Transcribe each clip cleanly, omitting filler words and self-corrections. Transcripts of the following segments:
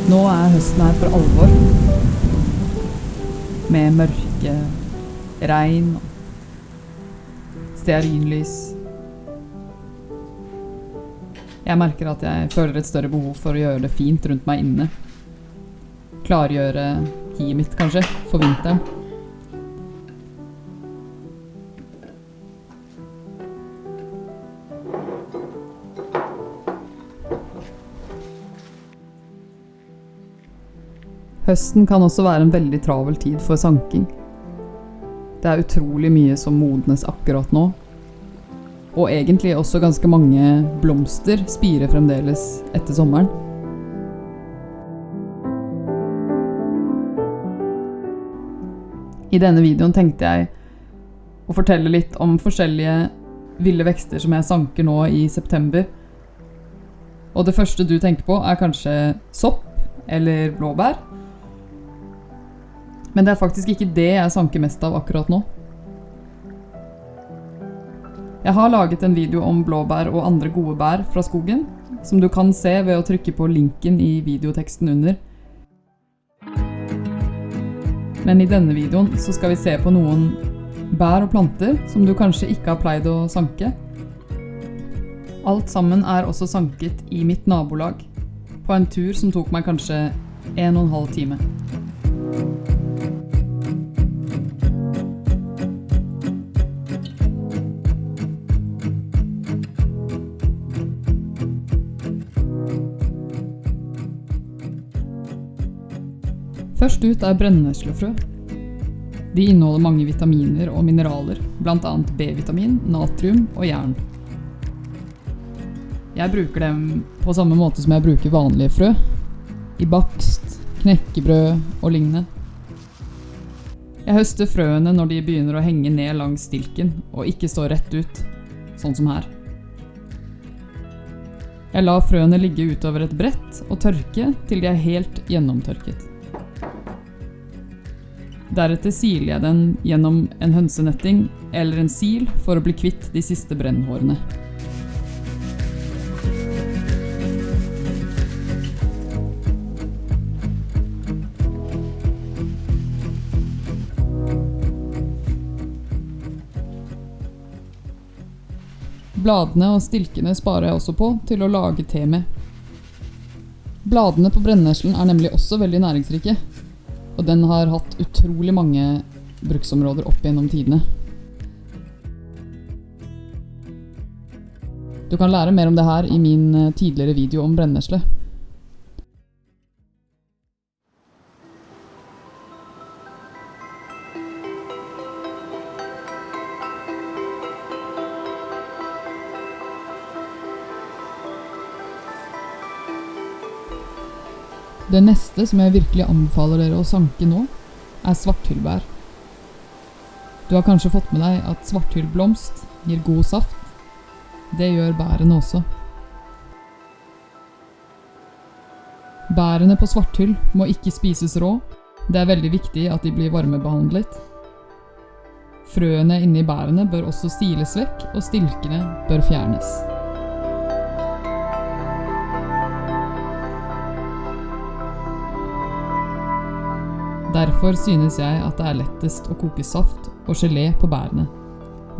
Nå høsten her for alvor. Med mørke, regn og stearinlys. Jeg merker at jeg føler et større behov for å gjøre det fint rundt meg inne. Klargjøre hiet mitt kanskje, for vinteren. Høsten kan også være en veldig travel tid for sanking. Det utrolig mye som modnes akkurat nå. Og egentlig også ganske mange blomster spirer fremdeles etter sommeren. I denne videoen tenkte jeg å fortelle litt om forskjellige ville vekster som jeg sanker nå i september. Og det første du tenker på kanskje sopp eller blåbær. Men det faktisk ikke det jeg sanker mest av akkurat nå. Jeg har laget en video om blåbær og andre gode bær fra skogen, som du kan se ved å trykke på linken i videoteksten under. Men i denne videoen så skal vi se på noen bær og planter som du kanskje ikke har pleid å sanke. Alt sammen også sanket i mitt nabolag, på en tur som tok meg kanskje 1,5 time. Først ut brenneslefrø. De inneholder mange vitaminer og mineraler, blant annet B-vitamin, natrium og jern. Jeg bruker dem på samme måte som jeg bruker vanlige frø, i bakst, knekkebrød og lignende. Jeg høster frøene når de begynner å henge ned langs stilken og ikke stå rett ut, sånn som her. Jeg lar frøene ligge utover et brett og tørke til de helt gjennomtørket. Deretter siler jeg den gjennom en hønsenetting eller en sil for å bli kvitt de siste brennhårene. Bladene og stilkene sparer jeg også på til å lage te med. Bladene på brenneslen nemlig også veldig næringsrike. Og den har hatt utrolig mange bruksområder opp gjennom tidene. Du kan lære mer om det her i min tidligere video om brennesle. Det neste som jeg virkelig anbefaler dere å sanke nå, svarthyllbær. Du har kanskje fått med deg at svarthyllblomst gir god saft. Det gjør bærene også. Bærene på svarthyll må ikke spises rå. Det veldig viktig at de blir varmebehandlet. Frøene inni bærene bør også siles vekk, og stilkene bør fjernes. Derfor synes jeg at det lettest å koke saft og gelé på bærene.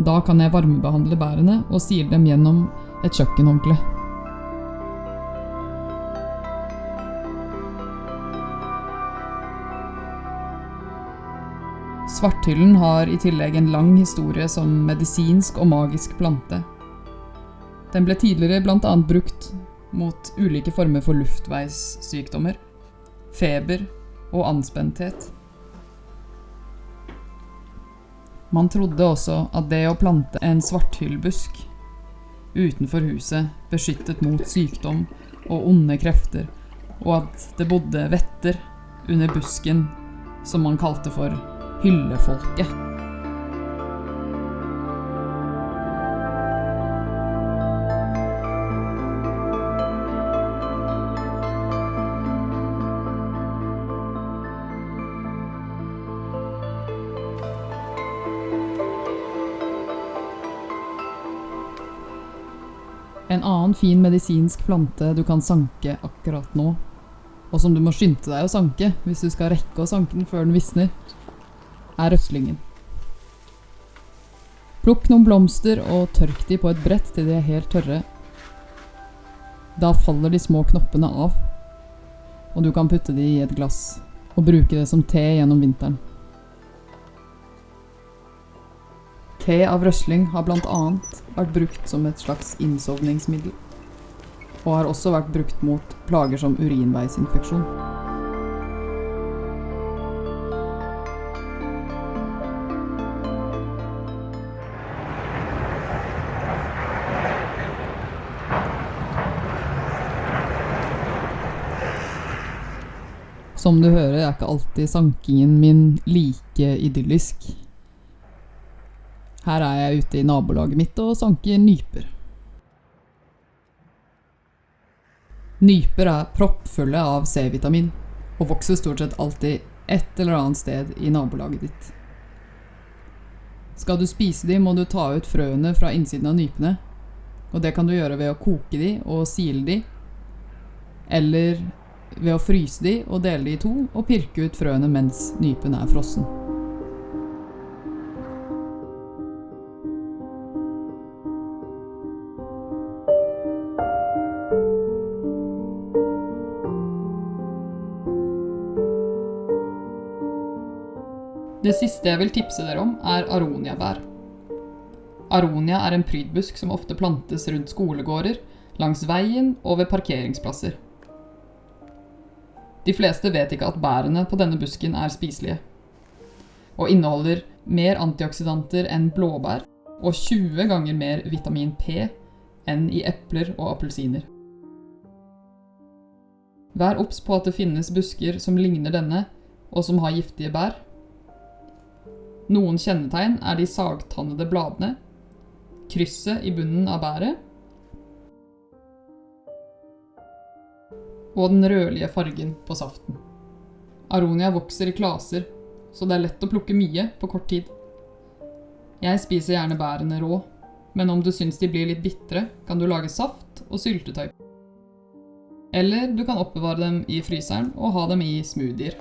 Da kan jeg varmebehandle bærene og sile dem gjennom et kjøkkenhåndkle. Svarthyllen har i tillegg en lang historie som medisinsk og magisk plante. Den ble tidligere blant annet brukt mot ulike former for luftveissykdommer, feber og anspenthet. Man trodde også at det å plante en svarthyllbusk utenfor huset beskyttet mot sykdom og onde krefter, og at det bodde vetter under busken som man kalte for hyllefolket. En annen fin medisinsk plante du kan sanke akkurat nå, og som du må skynde deg å sanke hvis du skal rekke å sanke den før den visner, er røslingen. Plukk noen blomster og tørk de på et brett til de er helt tørre. Da faller de små knoppene av, og du kan putte de i et glass og bruke det som te gjennom vinteren. Te av røsling har blant annet vært brukt som et slags innsovningsmiddel, og har også vært brukt mot plager som urinveisinfeksjon. Som du hører, er ikke alltid sankingen min like idyllisk. Her er jeg ute i nabolaget mitt og sanker nyper. Nyper er proppfulle av C-vitamin, og vokser stort sett alltid et eller annet sted i nabolaget ditt. Skal du spise de, må du ta ut frøene fra innsiden av nypene, og det kan du gjøre ved å koke de og sile de, eller ved å fryse de og dele de i to og pirke ut frøene mens nypen er frossen. Det siste jeg vil tipse dere om er aroniabær. Aronia er en prydbusk som ofte plantes rundt skolegårder, langs veien og ved parkeringsplasser. De fleste vet ikke at bærene på denne busken er spiselige, og inneholder mer antioksidanter enn blåbær, og 20 ganger mer vitamin P enn i epler og appelsiner. Vær obs på at det finnes busker som ligner denne, og som har giftige bær. Noen kjennetegn er de sagtannede bladene, krysset i bunnen av bæret, og den rødlige fargen på saften. Aronia vokser i klaser, så det er lett å plukke mye på kort tid. Jeg spiser gjerne bærene rå, men om du syns de blir litt bitre, kan du lage saft og syltetøy. Eller du kan oppbevare dem i fryseren og ha dem i smoothier.